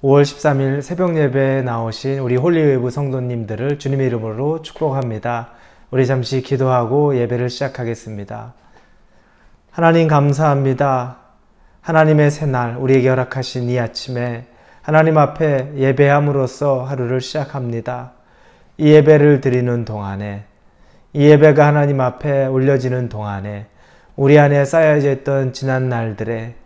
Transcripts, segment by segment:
5월 13일 새벽 예배에 나오신 우리 홀리웨이브 성도님들을 주님의 이름으로 축복합니다. 우리 잠시 기도하고 예배를 시작하겠습니다. 하나님 감사합니다. 하나님의 새날 우리에게 허락하신 이 아침에 하나님 앞에 예배함으로써 하루를 시작합니다. 이 예배를 드리는 동안에, 이 예배가 하나님 앞에 올려지는 동안에 우리 안에 쌓여져 있던 지난 날들의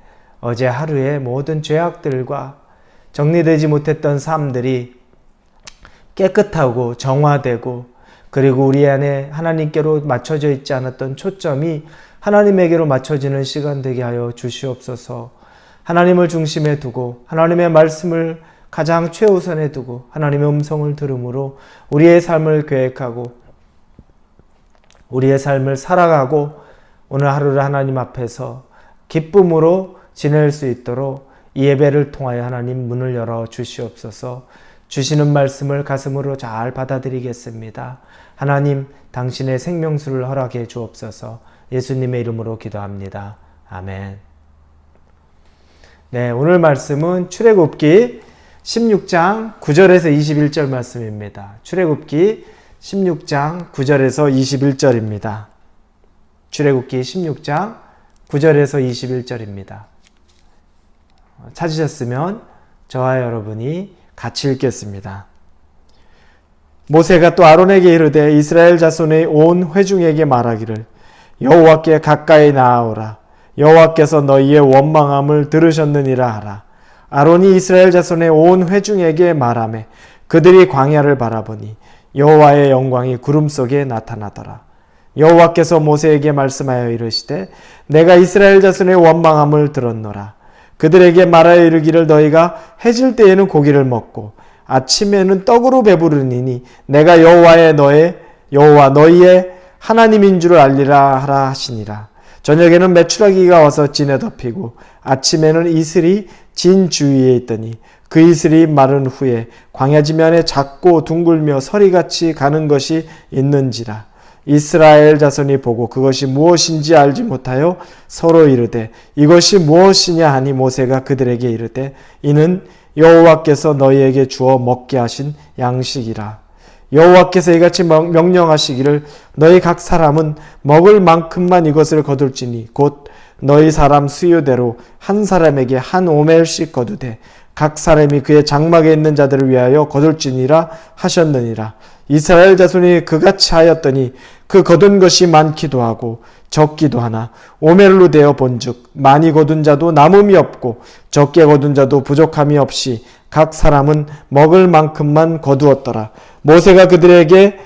어제 하루의 모든 죄악들과 정리되지 못했던 삶들이 깨끗하고 정화되고, 그리고 우리 안에 하나님께로 맞춰져 있지 않았던 초점이 하나님에게로 맞춰지는 시간 되게 하여 주시옵소서. 하나님을 중심에 두고 하나님의 말씀을 가장 최우선에 두고 하나님의 음성을 들음으로 우리의 삶을 계획하고 우리의 삶을 살아가고 오늘 하루를 하나님 앞에서 기쁨으로 지낼 수 있도록 이 예배를 통하여 하나님 문을 열어 주시옵소서. 주시는 말씀을 가슴으로 잘 받아들이겠습니다. 하나님, 당신의 생명수를 허락해 주옵소서. 예수님의 이름으로 기도합니다. 아멘. 네, 오늘 말씀은 출애굽기 16장 9절에서 21절 말씀입니다. 출애굽기 16장 9절에서 21절입니다. 출애굽기 16장 9절에서 21절입니다. 찾으셨으면 저와 여러분이 같이 읽겠습니다. 모세가 또 아론에게 이르되 이스라엘 자손의 온 회중에게 말하기를 여호와께 가까이 나아오라. 여호와께서 너희의 원망함을 들으셨느니라 하라. 아론이 이스라엘 자손의 온 회중에게 말하매 그들이 광야를 바라보니 여호와의 영광이 구름 속에 나타나더라. 여호와께서 모세에게 말씀하여 이르시되 내가 이스라엘 자손의 원망함을 들었노라. 그들에게 말하여 이르기를 너희가 해질 때에는 고기를 먹고 아침에는 떡으로 배부르니니 내가 여호와 너희의 하나님인 줄 알리라 하라 하시니라. 저녁에는 메추라기가 와서 진에 덮이고 아침에는 이슬이 진 주위에 있더니 그 이슬이 마른 후에 광야 지면에 작고 둥글며 서리같이 가는 것이 있는지라. 이스라엘 자손이 보고 그것이 무엇인지 알지 못하여 서로 이르되 이것이 무엇이냐 하니 모세가 그들에게 이르되 이는 여호와께서 너희에게 주어 먹게 하신 양식이라. 여호와께서 이같이 명령하시기를 너희 각 사람은 먹을 만큼만 이것을 거둘지니 곧 너희 사람 수요대로 한 사람에게 한 오멜씩 거두되 각 사람이 그의 장막에 있는 자들을 위하여 거둘지니라 하셨느니라. 이스라엘 자손이 그같이 하였더니 그 거둔 것이 많기도 하고 적기도 하나 오멜로 되어 본즉 많이 거둔 자도 남음이 없고 적게 거둔 자도 부족함이 없이 각 사람은 먹을 만큼만 거두었더라. 모세가 그들에게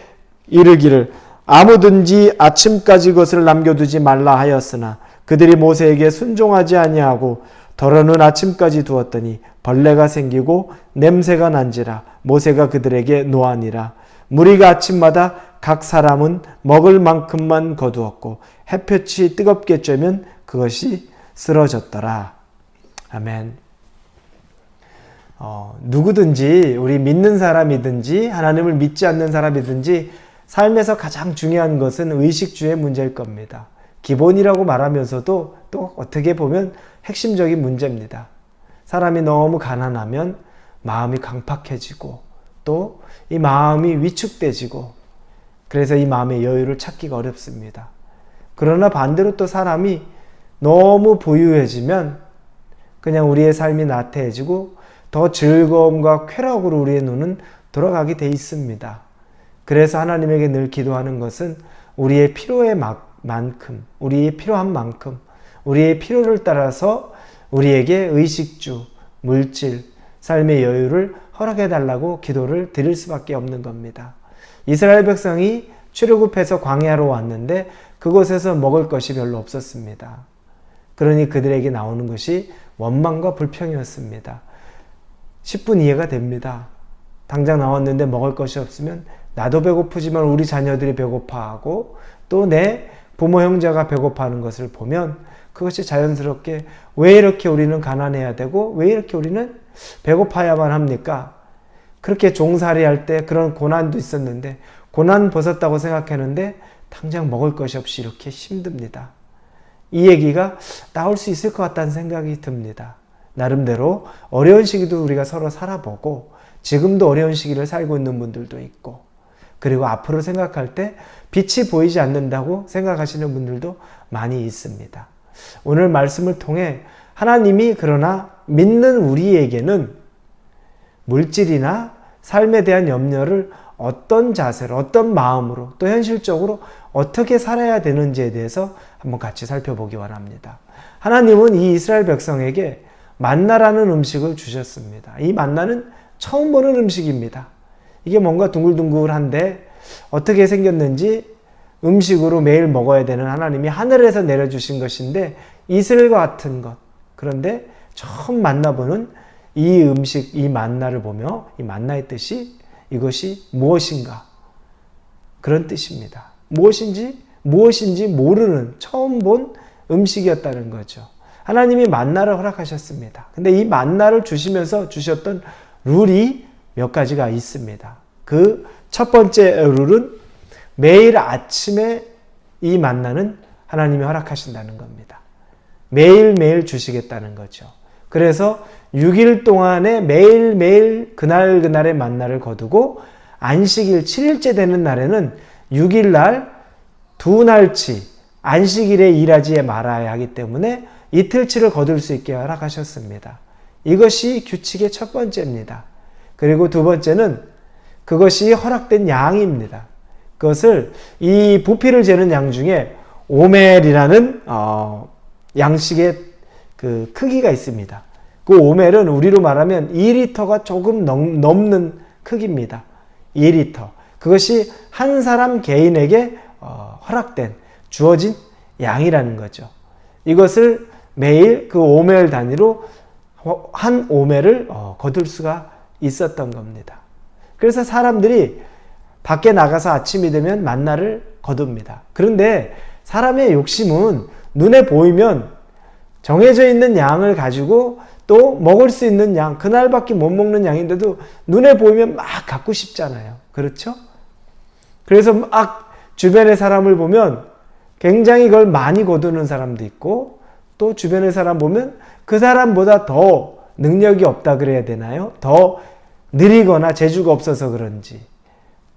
이르기를 아무든지 아침까지 것을 남겨두지 말라 하였으나 그들이 모세에게 순종하지 아니하고 더러는 아침까지 두었더니 벌레가 생기고 냄새가 난지라. 모세가 그들에게 노하니라. 무리가 아침마다 각 사람은 먹을 만큼만 거두었고 햇볕이 뜨겁게 쬐면 그것이 쓰러졌더라. 아멘. 누구든지 우리 믿는 사람이든지 하나님을 믿지 않는 사람이든지 삶에서 가장 중요한 것은 의식주의 문제일 겁니다. 기본이라고 말하면서도 또 어떻게 보면 핵심적인 문제입니다. 사람이 너무 가난하면 마음이 강팍해지고 또 이 마음이 위축돼지고 그래서 이 마음의 여유를 찾기가 어렵습니다. 그러나 반대로 또 사람이 너무 부유해지면 그냥 우리의 삶이 나태해지고 더 즐거움과 쾌락으로 우리의 눈은 돌아가게 돼 있습니다. 그래서 하나님에게 늘 기도하는 것은 우리의 필요의 만큼, 우리의 필요한 만큼, 우리의 필요를 따라서 우리에게 의식주, 물질, 삶의 여유를 허락해달라고 기도를 드릴 수밖에 없는 겁니다. 이스라엘 백성이 출애굽해서 광야로 왔는데 그곳에서 먹을 것이 별로 없었습니다. 그러니 그들에게 나오는 것이 원망과 불평이었습니다. 10분 이해가 됩니다. 당장 나왔는데 먹을 것이 없으면 나도 배고프지만 우리 자녀들이 배고파하고 또 내 부모 형제가 배고파하는 것을 보면 그것이 자연스럽게 왜 이렇게 우리는 가난해야 되고 왜 이렇게 우리는 배고파야만 합니까? 그렇게 종살이 할 때 그런 고난도 있었는데 고난 벗었다고 생각했는데 당장 먹을 것이 없이 이렇게 힘듭니다. 이 얘기가 나올 수 있을 것 같다는 생각이 듭니다. 나름대로 어려운 시기도 우리가 서로 살아보고 지금도 어려운 시기를 살고 있는 분들도 있고 그리고 앞으로 생각할 때 빛이 보이지 않는다고 생각하시는 분들도 많이 있습니다. 오늘 말씀을 통해 하나님이 그러나 믿는 우리에게는 물질이나 삶에 대한 염려를 어떤 자세로, 어떤 마음으로, 또 현실적으로 어떻게 살아야 되는지에 대해서 한번 같이 살펴보기 원합니다. 하나님은 이 이스라엘 백성에게 만나라는 음식을 주셨습니다. 이 만나는 처음 보는 음식입니다. 이게 뭔가 둥글둥글한데 어떻게 생겼는지 음식으로 매일 먹어야 되는 하나님이 하늘에서 내려주신 것인데 이슬과 같은 것. 그런데 처음 만나보는 이 음식, 이 만나를 보며 이 만나의 뜻이 이것이 무엇인가? 그런 뜻입니다. 무엇인지 모르는 처음 본 음식이었다는 거죠. 하나님이 만나를 허락하셨습니다. 근데 이 만나를 주시면서 주셨던 룰이 몇 가지가 있습니다. 그 첫 번째 룰은 매일 아침에 이 만나는 하나님이 허락하신다는 겁니다. 매일매일 주시겠다는 거죠. 그래서 6일 동안에 매일매일 그날그날의 만나를 거두고 안식일 7일째 되는 날에는 6일날 두 날치 안식일에 일하지 말아야 하기 때문에 이틀치를 거둘 수 있게 허락하셨습니다. 이것이 규칙의 첫 번째입니다. 그리고 두 번째는 그것이 허락된 양입니다. 그것을 이 부피를 재는 양 중에 오멜이라는 양식의 그 크기가 있습니다. 그 오멜은 우리로 말하면 2리터가 조금 넘는 크기입니다. 2리터. 그것이 한 사람 개인에게 허락된 주어진 양이라는 거죠. 이것을 매일 그 오멜 단위로 한 오멜을 거둘 수가 있었던 겁니다. 그래서 사람들이 밖에 나가서 아침이 되면 만나를 거둡니다. 그런데 사람의 욕심은 눈에 보이면 정해져 있는 양을 가지고 또 먹을 수 있는 양, 그날밖에 못 먹는 양인데도 눈에 보이면 막 갖고 싶잖아요. 그렇죠? 그래서 막 주변의 사람을 보면 굉장히 그걸 많이 거두는 사람도 있고 또 주변의 사람 보면 그 사람보다 더 능력이 없다 그래야 되나요? 더 느리거나 재주가 없어서 그런지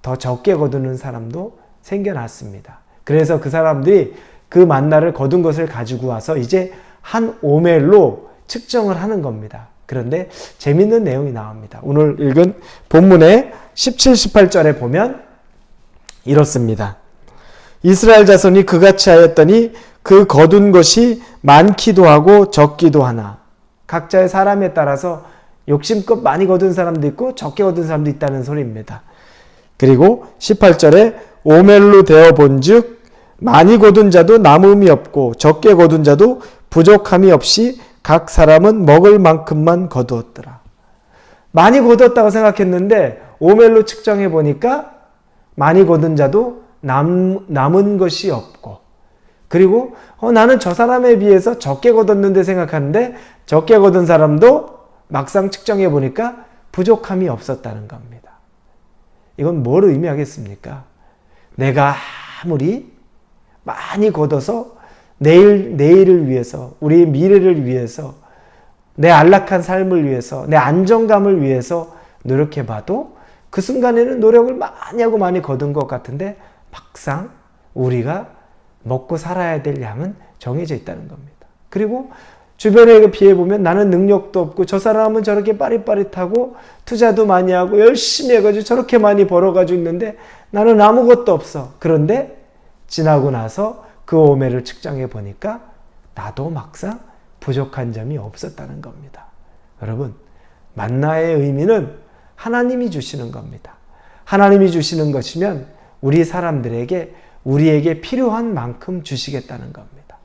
더 적게 거두는 사람도 생겨났습니다. 그래서 그 사람들이 그 만나를 거둔 것을 가지고 와서 이제 한 오멜로 측정을 하는 겁니다. 그런데 재밌는 내용이 나옵니다. 오늘 읽은 본문의 17, 18절에 보면 이렇습니다. 이스라엘 자손이 그같이 하였더니 그 거둔 것이 많기도 하고 적기도 하나. 각자의 사람에 따라서 욕심껏 많이 거둔 사람도 있고 적게 거둔 사람도 있다는 소리입니다. 그리고 18절에 오멜로 되어 본즉 많이 거둔 자도 남음이 없고 적게 거둔 자도 부족함이 없이 각 사람은 먹을 만큼만 거두었더라. 많이 거뒀다고 생각했는데 오멜로 측정해 보니까 많이 거둔 자도 남은 것이 없고 그리고 나는 저 사람에 비해서 적게 거뒀는데 생각하는데 적게 거둔 사람도 막상 측정해 보니까 부족함이 없었다는 겁니다. 이건 뭘 의미하겠습니까? 내가 아무리 많이 거둬서 내일을 위해서, 우리의 미래를 위해서, 내 안락한 삶을 위해서, 내 안정감을 위해서 노력해봐도 그 순간에는 노력을 많이 하고 많이 거둔 것 같은데 막상 우리가 먹고 살아야 될 양은 정해져 있다는 겁니다. 그리고 주변에 비해보면 나는 능력도 없고 저 사람은 저렇게 빠릿빠릿하고 투자도 많이 하고 열심히 해가지고 저렇게 많이 벌어가지고 있는데 나는 아무것도 없어. 그런데 지나고 나서 그 오멜을 측정해 보니까 나도 막상 부족한 점이 없었다는 겁니다. 여러분, 만나의 의미는 하나님이 주시는 겁니다. 하나님이 주시는 것이면 우리 사람들에게 우리에게 필요한 만큼 주시겠다는 겁니다.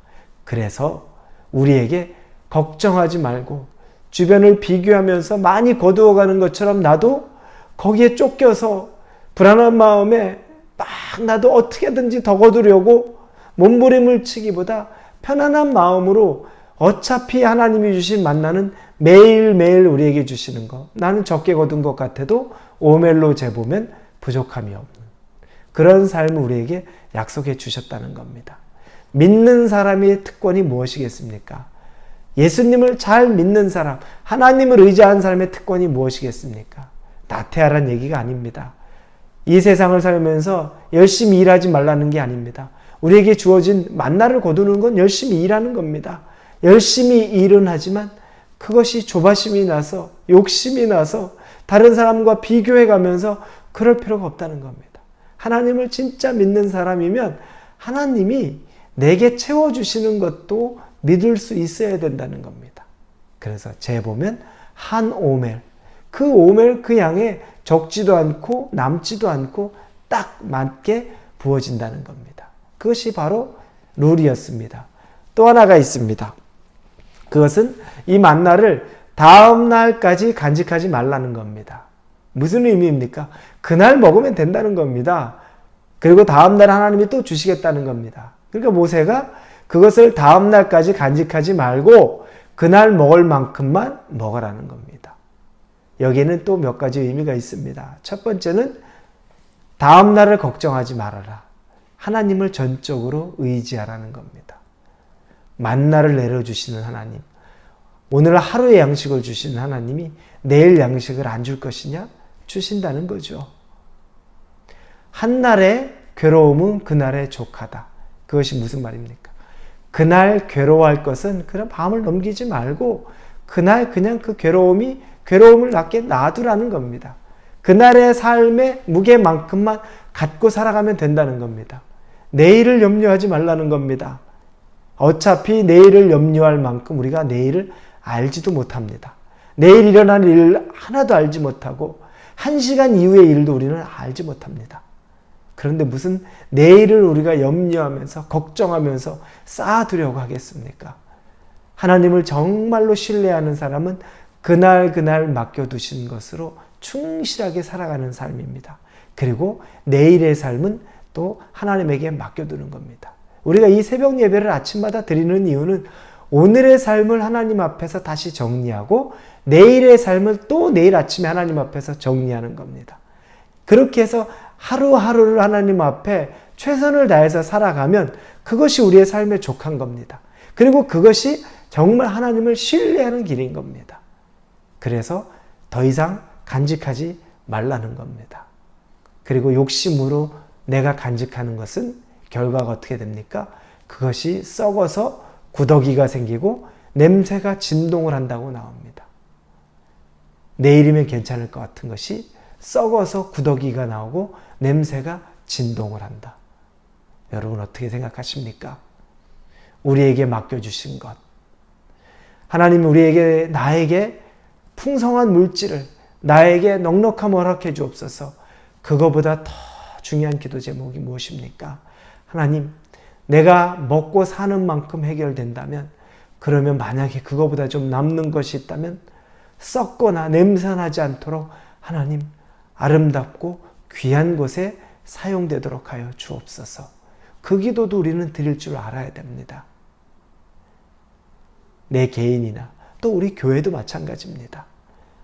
그래서 우리에게 걱정하지 말고 주변을 비교하면서 많이 거두어가는 것처럼 나도 거기에 쫓겨서 불안한 마음에 막 나도 어떻게든지 더 거두려고 몸부림을 치기보다 편안한 마음으로 어차피 하나님이 주신 만나는 매일매일 우리에게 주시는 것. 나는 적게 거둔 것 같아도 오멜로 재보면 부족함이 없는 그런 삶을 우리에게 약속해 주셨다는 겁니다. 믿는 사람의 특권이 무엇이겠습니까? 예수님을 잘 믿는 사람, 하나님을 의지하는 사람의 특권이 무엇이겠습니까? 나태하란 얘기가 아닙니다. 이 세상을 살면서 열심히 일하지 말라는 게 아닙니다. 우리에게 주어진 만나를 거두는 건 열심히 일하는 겁니다. 열심히 일은 하지만 그것이 조바심이 나서, 욕심이 나서 다른 사람과 비교해 가면서 그럴 필요가 없다는 겁니다. 하나님을 진짜 믿는 사람이면 하나님이 내게 채워주시는 것도 믿을 수 있어야 된다는 겁니다. 그래서 재보면 한 오멜, 그 양에 적지도 않고 남지도 않고 딱 맞게 부어진다는 겁니다. 그것이 바로 룰이었습니다. 또 하나가 있습니다. 그것은 이 만나를 다음 날까지 간직하지 말라는 겁니다. 무슨 의미입니까? 그날 먹으면 된다는 겁니다. 그리고 다음 날 하나님이 또 주시겠다는 겁니다. 그러니까 모세가 그것을 다음 날까지 간직하지 말고 그날 먹을 만큼만 먹으라는 겁니다. 여기에는 또 몇 가지 의미가 있습니다. 첫 번째는 다음 날을 걱정하지 말아라. 하나님을 전적으로 의지하라는 겁니다. 만나를 내려주시는 하나님, 오늘 하루의 양식을 주시는 하나님이 내일 양식을 안 줄 것이냐? 주신다는 거죠. 한날의 괴로움은 그날의 족하다. 그것이 무슨 말입니까? 그날 괴로워할 것은 그냥 밤을 넘기지 말고 그날 그냥 그 괴로움을 낮게 놔두라는 겁니다. 그날의 삶의 무게만큼만 갖고 살아가면 된다는 겁니다. 내일을 염려하지 말라는 겁니다. 어차피 내일을 염려할 만큼 우리가 내일을 알지도 못합니다. 내일 일어날 일 하나도 알지 못하고 1시간 이후의 일도 우리는 알지 못합니다. 그런데 무슨 내일을 우리가 염려하면서 걱정하면서 쌓아두려고 하겠습니까? 하나님을 정말로 신뢰하는 사람은 그날 맡겨두신 것으로 충실하게 살아가는 삶입니다. 그리고 내일의 삶은 또 하나님에게 맡겨두는 겁니다. 우리가 이 새벽 예배를 아침마다 드리는 이유는 오늘의 삶을 하나님 앞에서 다시 정리하고 내일의 삶을 또 내일 아침에 하나님 앞에서 정리하는 겁니다. 그렇게 해서 하루하루를 하나님 앞에 최선을 다해서 살아가면 그것이 우리의 삶의 족한 겁니다. 그리고 그것이 정말 하나님을 신뢰하는 길인 겁니다. 그래서 더 이상 간직하지 말라는 겁니다. 그리고 욕심으로 내가 간직하는 것은 결과가 어떻게 됩니까? 그것이 썩어서 구더기가 생기고 냄새가 진동을 한다고 나옵니다. 내일이면 괜찮을 것 같은 것이 썩어서 구더기가 나오고 냄새가 진동을 한다. 여러분 어떻게 생각하십니까? 우리에게 맡겨주신 것. 하나님 나에게 풍성한 물질을, 나에게 넉넉함 허락해 주옵소서. 그거보다 더 중요한 기도 제목이 무엇입니까? 하나님, 내가 먹고 사는 만큼 해결된다면, 그러면 만약에 그거보다 좀 남는 것이 있다면 썩거나 냄새나지 않도록 하나님 아름답고 귀한 곳에 사용되도록 하여 주옵소서. 그 기도도 우리는 드릴 줄 알아야 됩니다. 내 개인이나 또 우리 교회도 마찬가지입니다.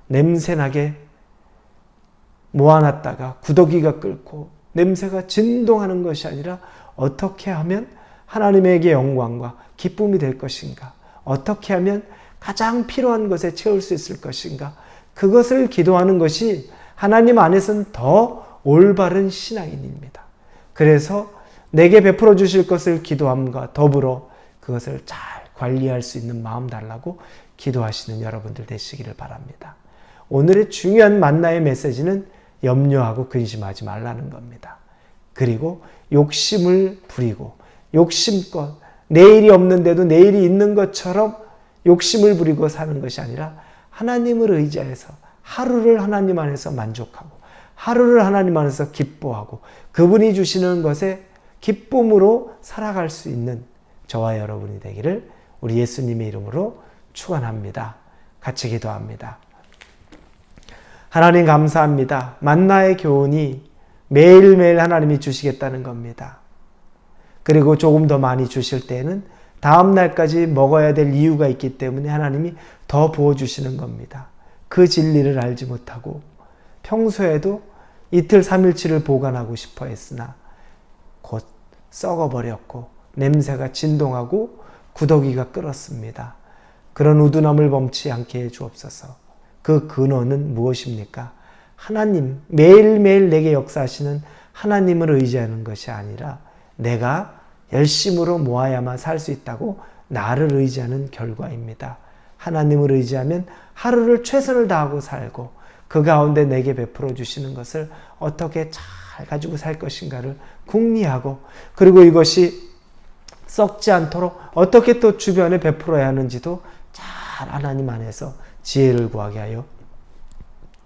냄새나게 모아놨다가 구더기가 끓고 냄새가 진동하는 것이 아니라 어떻게 하면 하나님에게 영광과 기쁨이 될 것인가? 어떻게 하면 가장 필요한 것에 채울 수 있을 것인가? 그것을 기도하는 것이 하나님 안에서는 더 올바른 신앙인입니다. 그래서 내게 베풀어 주실 것을 기도함과 더불어 그것을 잘 관리할 수 있는 마음 달라고 기도하시는 여러분들 되시기를 바랍니다. 오늘의 중요한 만나의 메시지는 염려하고 근심하지 말라는 겁니다. 그리고 욕심을 부리고 욕심껏 내일이 없는데도 내일이 있는 것처럼 욕심을 부리고 사는 것이 아니라 하나님을 의지해서 하루를 하나님 안에서 만족하고 하루를 하나님 안에서 기뻐하고 그분이 주시는 것에 기쁨으로 살아갈 수 있는 저와 여러분이 되기를 우리 예수님의 이름으로 축원합니다. 같이 기도합니다. 하나님 감사합니다. 만나의 교훈이 매일매일 하나님이 주시겠다는 겁니다. 그리고 조금 더 많이 주실 때에는 다음 날까지 먹어야 될 이유가 있기 때문에 하나님이 더 부어주시는 겁니다. 그 진리를 알지 못하고 평소에도 이틀 3일치를 보관하고 싶어 했으나 곧 썩어버렸고 냄새가 진동하고 구더기가 끓었습니다. 그런 우둔함을 범치 않게 해 주옵소서. 그 근원은 무엇입니까? 하나님, 매일매일 내게 역사하시는 하나님을 의지하는 것이 아니라 내가 열심으로 모아야만 살 수 있다고 나를 의지하는 결과입니다. 하나님을 의지하면 하루를 최선을 다하고 살고 그 가운데 내게 베풀어 주시는 것을 어떻게 잘 가지고 살 것인가를 궁리하고, 그리고 이것이 썩지 않도록 어떻게 또 주변에 베풀어야 하는지도 잘 하나님 안에서 지혜를 구하게 하여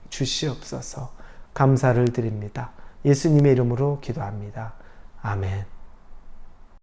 주시옵소서. 감사를 드립니다. 예수님의 이름으로 기도합니다. 아멘.